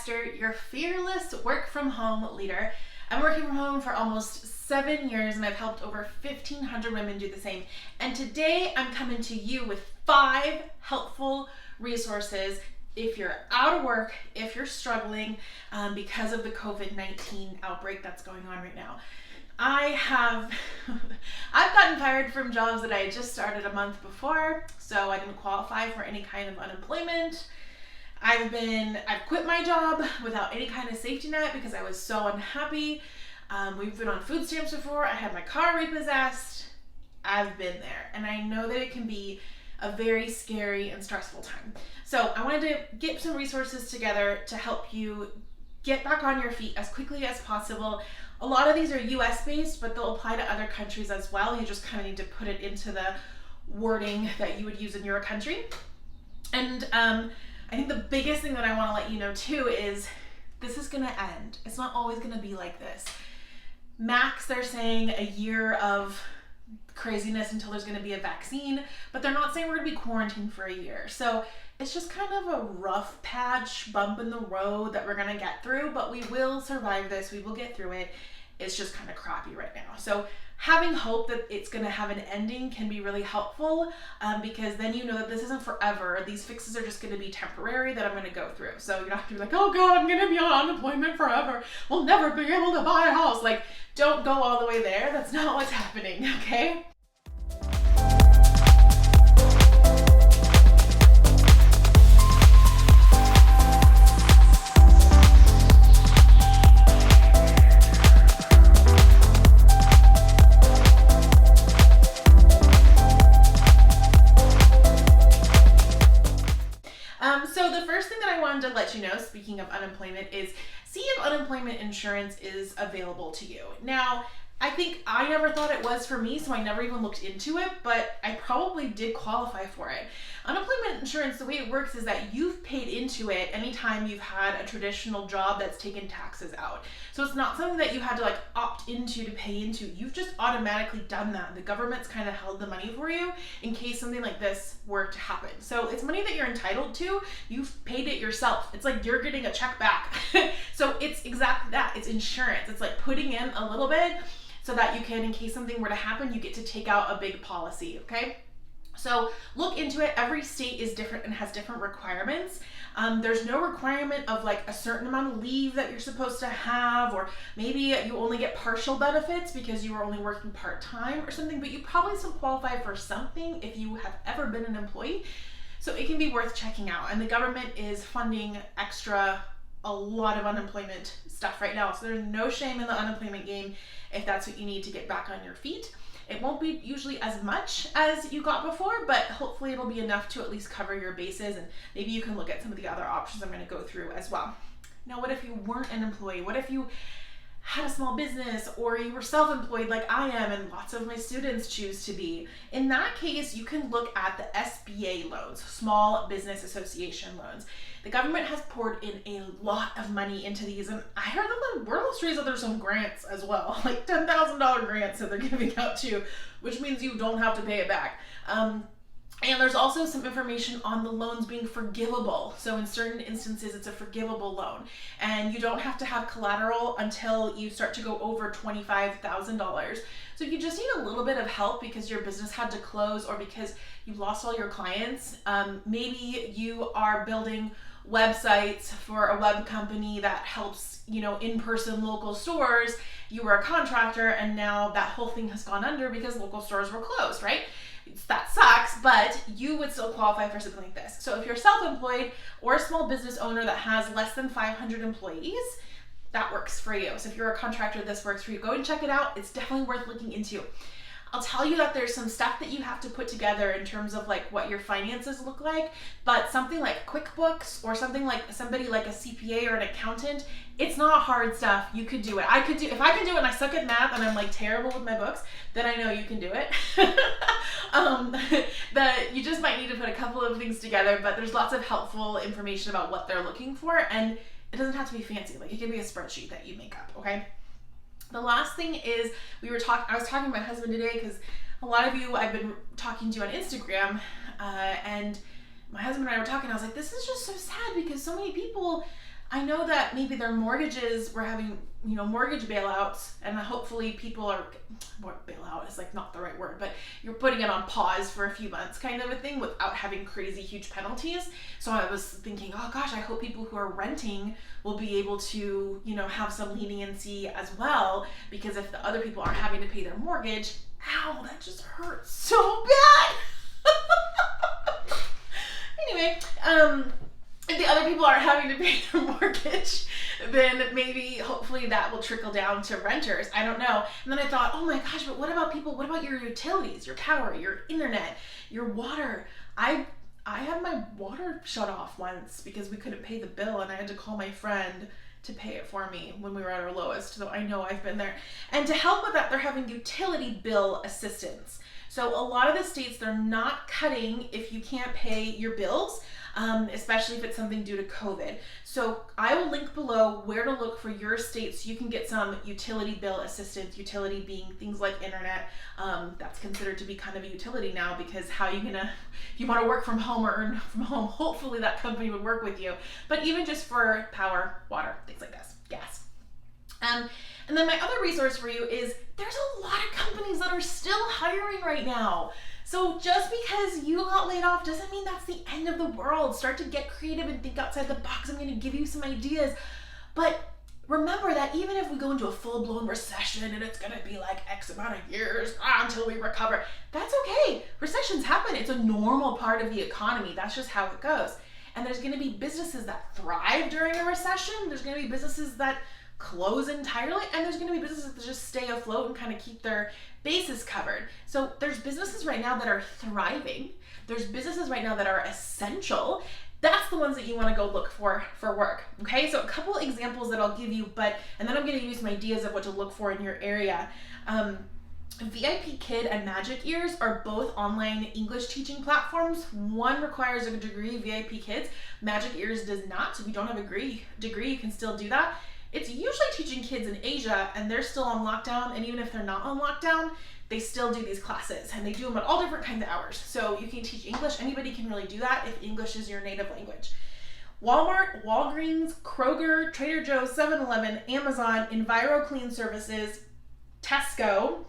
Esther, your fearless work from home leader. I'm working from home for almost 7 years and I've helped over 1,500 women do the same. And today I'm coming to you with 5 helpful resources if you're out of work, if you're struggling because of the COVID-19 outbreak that's going on right now. I've gotten fired from jobs that I had just started a month before, so I didn't qualify for any kind of unemployment. I've quit my job without any kind of safety net because I was so unhappy. We've been on food stamps before. I had my car repossessed. I've been there, and I know that it can be a very scary and stressful time. So I wanted to get some resources together to help you get back on your feet as quickly as possible. A lot of these are US based, but they'll apply to other countries as well. You just kind of need to put it into the wording that you would use in your country. And I think the biggest thing that I want to let you know too is this is going to end. It's not always going to be like this. Max, they're saying a year of craziness until there's going to be a vaccine, but they're not saying we're going to be quarantined for a year. So it's just kind of a rough patch, bump in the road that we're going to get through, but we will survive this. We will get through it. It's just kind of crappy right now. So having hope that it's going to have an ending can be really helpful because then you know that this isn't forever. These fixes are just going to be temporary that I'm going to go through. So you don't have to be like, oh God, I'm going to be on unemployment forever. We'll never be able to buy a house. Like, don't go all the way there. That's not what's happening, okay? So the first thing that I wanted to let you know, speaking of unemployment, is see if unemployment insurance is available to you. Now, I think I never thought it was for me, so I never even looked into it, but I probably did qualify for it. Unemployment insurance, the way it works is that you've paid into it anytime you've had a traditional job that's taken taxes out. So it's not something that you had to like opt into to pay into. You've just automatically done that. The government's kind of held the money for you in case something like this were to happen. So it's money that you're entitled to. You've paid it yourself. It's like you're getting a check back. So it's exactly that. It's insurance. It's like putting in a little bit so that you can, in case something were to happen, you get to take out a big policy, okay? So look into it. Every state is different and has different requirements. There's no requirement of like a certain amount of leave that you're supposed to have, or maybe you only get partial benefits because you were only working part-time or something, but you probably still qualify for something if you have ever been an employee. So it can be worth checking out. And the government is funding a lot of unemployment stuff right now. So there's no shame in the unemployment game if that's what you need to get back on your feet. It won't be usually as much as you got before, but hopefully it'll be enough to at least cover your bases, and maybe you can look at some of the other options I'm going to go through as well. Now, what if you weren't an employee? What if you had a small business or you were self-employed like I am and lots of my students choose to be? In that case, you can look at the SBA loans, Small Business Association loans. The government has poured in a lot of money into these, and I heard that the word on the street is that there's some grants as well, like $10,000 grants that they're giving out to you, which means you don't have to pay it back. And there's also some information on the loans being forgivable. So in certain instances, it's a forgivable loan. And you don't have to have collateral until you start to go over $25,000. So if you just need a little bit of help because your business had to close or because you lost all your clients, maybe you are building websites for a web company that helps, in-person local stores. You were a contractor and now that whole thing has gone under because local stores were closed, right? That sucks, but you would still qualify for something like this. So if you're self-employed or a small business owner that has less than 500 employees, that works for you. So if you're a contractor, this works for you. Go and check it out. It's definitely worth looking into. I'll tell you that there's some stuff that you have to put together in terms of like what your finances look like, but something like QuickBooks or something like somebody like a CPA or an accountant, it's not hard stuff. You could do it. If I can do it and I suck at math and I'm like terrible with my books, then I know you can do it. You just might need to put a couple of things together, but there's lots of helpful information about what they're looking for, and it doesn't have to be fancy. Like it can be a spreadsheet that you make up, okay? The last thing is I was talking to my husband today because a lot of you I've been talking to on Instagram, and my husband and I were talking. I was like, this is just so sad because so many people I know that maybe their mortgages were having, mortgage bailouts, and hopefully people are, bailout is like not the right word, but you're putting it on pause for a few months kind of a thing without having crazy huge penalties. So I was thinking, oh gosh, I hope people who are renting will be able to, have some leniency as well, because if the other people aren't having to pay their mortgage, ow, that just hurts so bad. Anyway, if the other people aren't having to pay their mortgage, then maybe hopefully that will trickle down to renters. I don't know. And then I thought, oh my gosh, but what about people? What about your utilities, your power, your internet, your water? I had my water shut off once because we couldn't pay the bill, and I had to call my friend to pay it for me when we were at our lowest. So I know I've been there. And to help with that, they're having utility bill assistance. So a lot of the states, they're not cutting if you can't pay your bills, especially if it's something due to COVID. So I will link below where to look for your state so you can get some utility bill assistance, utility being things like internet. That's considered to be kind of a utility now, because how are you gonna, if you want to work from home or earn from home, hopefully that company would work with you. But even just for power, water, things like this, gas. And then my other resource for you is there's a lot of companies that are still hiring right now. So just because you got laid off doesn't mean that's the end of the world. Start to get creative and think outside the box. I'm going to give you some ideas. But remember that even if we go into a full-blown recession and it's going to be like X amount of years until we recover, that's okay. Recessions happen. It's a normal part of the economy. That's just how it goes. And there's going to be businesses that thrive during a recession. There's going to be businesses that close entirely, and there's going to be businesses that just stay afloat and kind of keep their bases covered. So there's businesses right now that are thriving. There's businesses right now that are essential. That's the ones that you want to go look for work. Okay, so a couple examples that I'll give you, and then I'm going to give you some ideas of what to look for in your area. VIP Kid and Magic Ears are both online English teaching platforms. One requires a degree, VIP Kids. Magic Ears does not, so if you don't have a degree, you can still do that. It's usually teaching kids in Asia, and they're still on lockdown, and even if they're not on lockdown, they still do these classes, and they do them at all different kinds of hours. So you can teach English. Anybody can really do that if English is your native language. Walmart, Walgreens, Kroger, Trader Joe's, 7-Eleven, Amazon, Enviro Clean Services, Tesco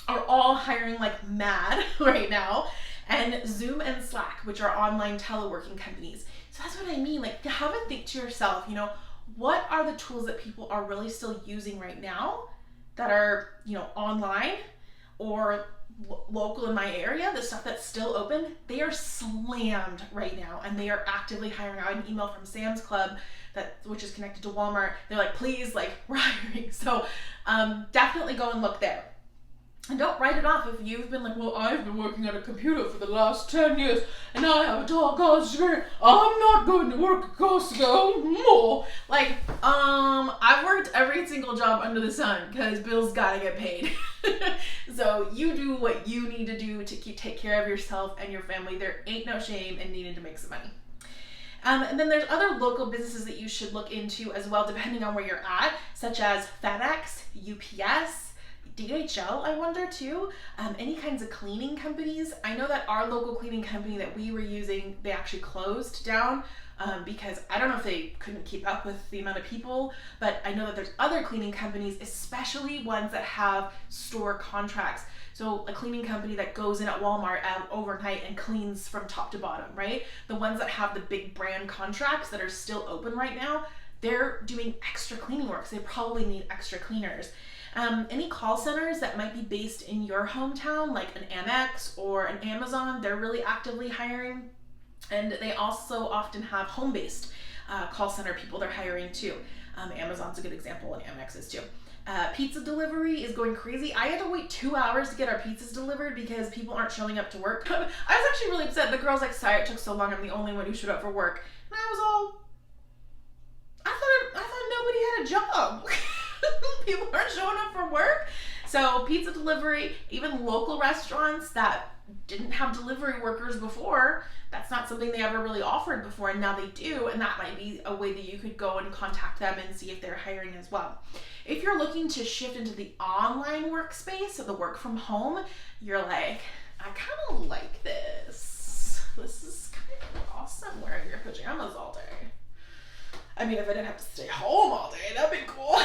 are all hiring like mad right now, and Zoom and Slack, which are online teleworking companies. So that's what I mean. Like, to have a think to yourself, what are the tools that people are really still using right now that are, online or local in my area, the stuff that's still open? They are slammed right now, and they are actively hiring. I had an email from Sam's Club which is connected to Walmart. They're like, please, we're hiring. So definitely go and look there. And don't write it off if you've been like, well, I've been working at a computer for the last 10 years and I have a college degree. I'm not going to work at Costco more. I've worked every single job under the sun because bills gotta get paid. So you do what you need to do to take care of yourself and your family. There ain't no shame in needing to make some money. And then there's other local businesses that you should look into as well, depending on where you're at, such as FedEx, UPS, DHL, I wonder too, any kinds of cleaning companies. I know that our local cleaning company that we were using, they actually closed down because I don't know if they couldn't keep up with the amount of people, but I know that there's other cleaning companies, especially ones that have store contracts. So a cleaning company that goes in at Walmart overnight and cleans from top to bottom, right? The ones that have the big brand contracts that are still open right now, they're doing extra cleaning work, so they probably need extra cleaners. Any call centers that might be based in your hometown, like an Amex or an Amazon, they're really actively hiring. And they also often have home-based call center people they're hiring too. Amazon's a good example, and Amex is too. Pizza delivery is going crazy. I had to wait 2 hours to get our pizzas delivered because people aren't showing up to work. I was actually really upset. The girl's like, sorry it took so long. I'm the only one who showed up for work. And I was all, I thought nobody had a job. People aren't showing up for work. So pizza delivery, even local restaurants that didn't have delivery workers before, that's not something they ever really offered before, and now they do, and that might be a way that you could go and contact them and see if they're hiring as well. If you're looking to shift into the online workspace, so the work from home, you're like, I kind of like this. This is kind of awesome wearing your pajamas all day. I mean, if I didn't have to stay home all day, that'd be cool.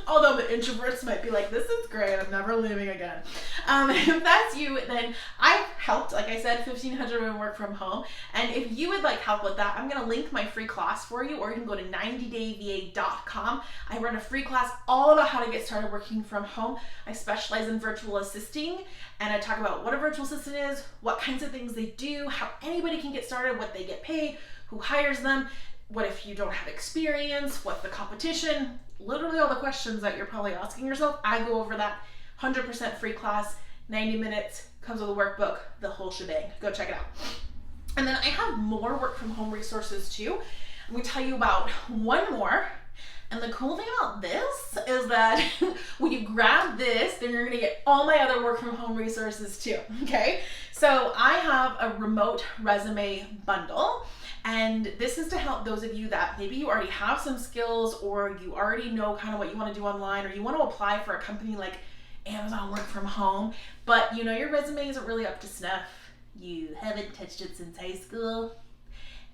Although the introverts might be like, this is great, I'm never leaving again. If that's you, then I've helped, like I said, 1,500 women work from home. And if you would like help with that, I'm gonna link my free class for you, or you can go to 90dayva.com. I run a free class all about how to get started working from home. I specialize in virtual assisting, and I talk about what a virtual assistant is, what kinds of things they do, how anybody can get started, what they get paid, who hires them, what if you don't have experience, what's the competition, literally all the questions that you're probably asking yourself. I go over that. 100% free class, 90 minutes, comes with a workbook, the whole shebang. Go check it out. And then I have more work from home resources too. I'm gonna tell you about one more. And the cool thing about this is that when you grab this, then you're gonna get all my other work from home resources too, okay? So I have a remote resume bundle. And this is to help those of you that maybe you already have some skills, or you already know kind of what you want to do online, or you want to apply for a company like Amazon work from home, but you know your resume isn't really up to snuff. You haven't touched it since high school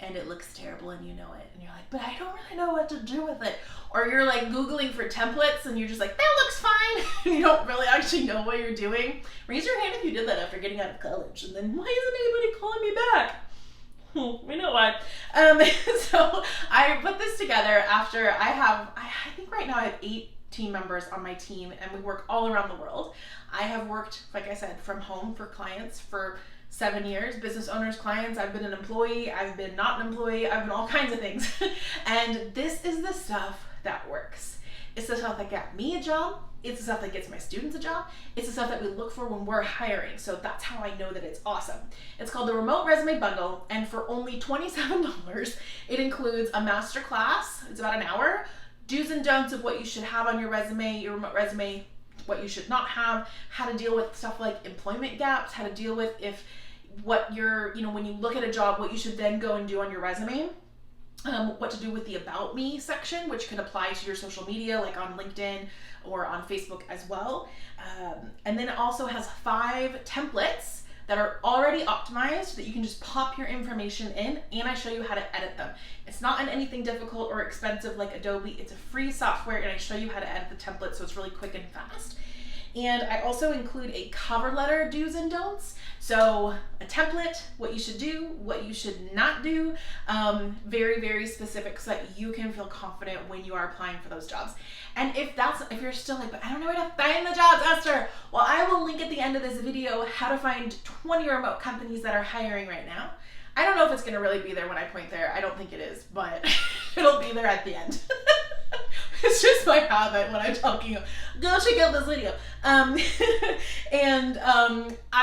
and it looks terrible and you know it, and you're like, but I don't really know what to do with it. Or you're like Googling for templates and you're just like, that looks fine. And you don't really actually know what you're doing. Raise your hand if you did that after getting out of college, and then why isn't anybody calling me back? We know why. So I put this together after I think right now I have 8 team members on my team, and we work all around the world. I have worked, like I said, from home for clients for 7 years, business owners, clients. I've been an employee, I've been not an employee, I've been all kinds of things. And this is the stuff that works. It's the stuff that got me a job. It's the stuff that gets my students a job. It's the stuff that we look for when we're hiring. So that's how I know that it's awesome. It's called the Remote Resume Bundle, and for only $27, it includes a master class. It's about an hour. Do's and don'ts of what you should have on your resume, your remote resume, what you should not have, how to deal with stuff like employment gaps, how to deal with when you look at a job, what you should then go and do on your resume. What to do with the About Me section, which can apply to your social media, like on LinkedIn or on Facebook as well. And then it also has 5 templates that are already optimized that you can just pop your information in, and I show you how to edit them. It's not anything difficult or expensive like Adobe. It's a free software, and I show you how to edit the template, so it's really quick and fast. And I also include a cover letter do's and don'ts. So a template, what you should do, what you should not do, very, very specific so that you can feel confident when you are applying for those jobs. And if you're still like, but I don't know where to find the jobs, Esther, well, I will link at the end of this video how to find 20 remote companies that are hiring right now. I don't know if it's gonna really be there when I point there. I don't think it is, but it'll be there at the end. It's just my habit when I'm talking. Go check out this video. I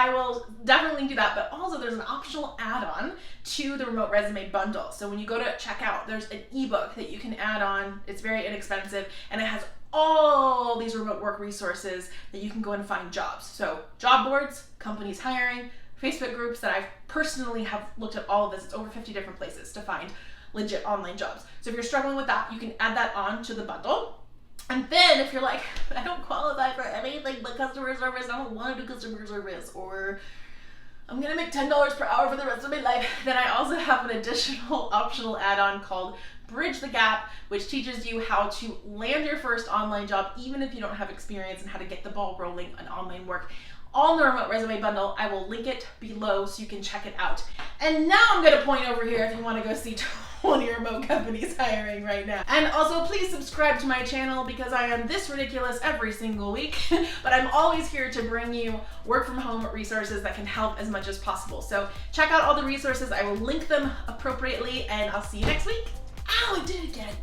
will definitely do that, but also there's an optional add-on to the Remote Resume Bundle. So when you go to checkout, there's an ebook that you can add on. It's very inexpensive, and it has all these remote work resources that you can go and find jobs. So job boards, companies hiring, Facebook groups that I personally have looked at all of this. It's over 50 different places to find legit online jobs. So if you're struggling with that, you can add that on to the bundle. And then if you're like, I don't qualify for anything but customer service, I don't want to do customer service, or I'm gonna make $10 per hour for the rest of my life, then I also have an additional optional add-on called Bridge the Gap, which teaches you how to land your first online job even if you don't have experience, and how to get the ball rolling on online work. All in the Remote Resume Bundle. I will link it below so you can check it out. And now I'm gonna point over here if you wanna go see 20 remote companies hiring right now. And also please subscribe to my channel, because I am this ridiculous every single week, but I'm always here to bring you work from home resources that can help as much as possible. So check out all the resources. I will link them appropriately, and I'll see you next week. Ow, I did it again.